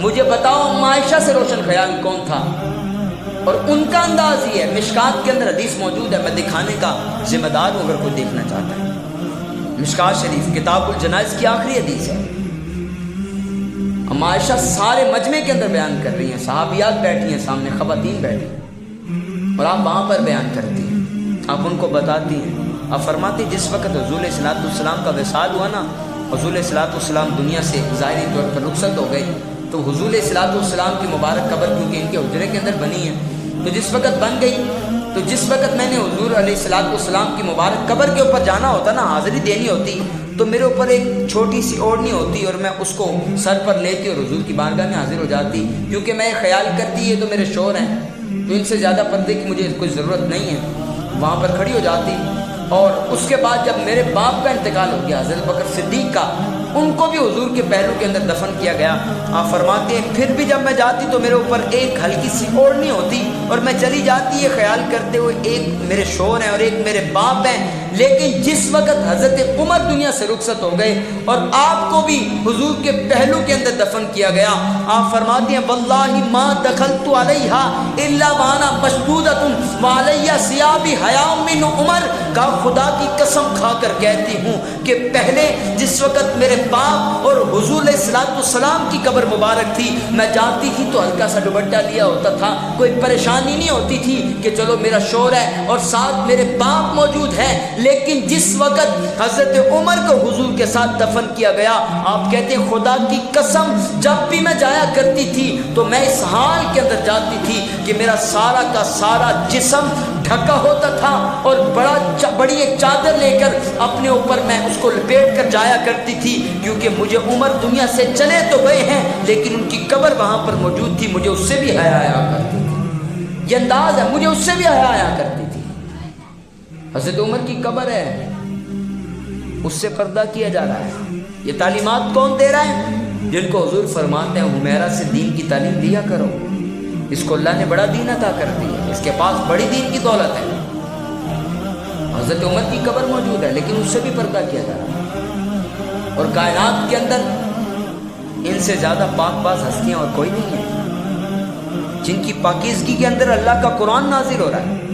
مجھے بتاؤ عائشہ سے روشن خیال کون تھا؟ اور ان کا انداز ہی ہے. مشکات کے اندر حدیث موجود ہے، میں دکھانے کا ذمہ دار ہوں اگر کوئی دیکھنا چاہتا ہے. مشکات شریف کتاب الجنائز کی آخری حدیث ہے. عائشہ سارے مجمع کے اندر بیان کر رہی ہیں، صحابیات بیٹھی ہیں سامنے، خواتین بیٹھی ہیں، اور آپ وہاں پر بیان کرتی ہیں. آپ ان کو بتاتی ہیں، آپ فرماتی جس وقت حضور علیہ السلام کا وصال ہوا نا، حضور علیہ السلام دنیا سے ظاہری طور پر رخصت ہو گئے، تو حضور علیہ السلام کی مبارک قبر کیونکہ ان کے حجرے کے اندر بنی ہے، تو جس وقت بن گئی، تو جس وقت میں نے حضور علیہ السلام کی مبارک قبر کے اوپر جانا ہوتا نا، حاضری دینی ہوتی، تو میرے اوپر ایک چھوٹی سی اوڑھنی ہوتی اور میں اس کو سر پر لیتی اور حضور کی بارگاہ میں حاضر ہو جاتی، کیونکہ میں خیال کرتی ہے تو میرے شوہر ہیں، تو ان سے زیادہ پردے کی مجھے کوئی ضرورت نہیں ہے. وہاں پر کھڑی ہو جاتی. اور اس کے بعد جب میرے باپ کا انتقال ہو گیا حضرت بکر صدیق کا، ان کو بھی حضور کے پہلو کے اندر دفن کیا گیا. آپ فرماتے ہیں پھر بھی جب میں جاتی تو میرے اوپر ایک ہلکی سی اوڑھنی ہوتی اور میں چلی جاتی، یہ خیال کرتے ہوئے ایک میرے شوہر ہیں اور ایک میرے باپ ہیں. لیکن جس وقت حضرت عمر دنیا سے رخصت ہو گئے اور آپ کو بھی حضور کے پہلو کے اندر دفن کیا گیا، آپ فرماتے ہیں واللہ ما دخلت علیہا الا وانا مشدودۃ وعلی ثیاب حیاء من عمر. کا خدا کی قسم کھا کر کہتی ہوں کہ پہلے جس وقت میرے باپ اور حضور علیہ السلام کی قبر مبارک تھی، میں جاتی تھی تو ہلکا سا دوپٹہ لیا ہوتا تھا، کوئی پریشانی نہیں ہوتی تھی کہ چلو میرا شوہر ہے اور ساتھ میرے باپ موجود ہے. لیکن جس وقت حضرت عمر کو حضور کے ساتھ دفن کیا گیا، آپ کہتے ہیں خدا کی قسم جب بھی میں جایا کرتی تھی تو میں اس حال کے اندر جاتی تھی کہ میرا سارا کا سارا جسم ڈھکا ہوتا تھا اور بڑی ایک چادر لے کر اپنے اوپر میں اس کو لپیٹ کر جایا کرتی تھی، کیونکہ مجھے عمر دنیا سے چلے تو گئے ہیں لیکن ان کی قبر وہاں پر موجود تھی، مجھے اس سے بھی حیا آیا کرتی تھی. یہ انداز ہے، مجھے اس سے بھی حیا آیا کرتی تھی. حضرت عمر کی قبر ہے، اس سے پردہ کیا جا رہا ہے. یہ تعلیمات کون دے رہا ہے؟ جن کو حضور فرماتے ہیں حمیرہ سے دین کی تعلیم لیا کرو، اس کو اللہ نے بڑا دین عطا کر دیا، اس کے پاس بڑی دین کی دولت ہے. حضرت عمر کی قبر موجود ہے لیکن اس سے بھی پردہ کیا جا رہا ہے. اور کائنات کے اندر ان سے زیادہ پاک باز ہستیاں اور کوئی نہیں ہے، جن کی پاکیزگی کے اندر اللہ کا قرآن نازل ہو رہا ہے.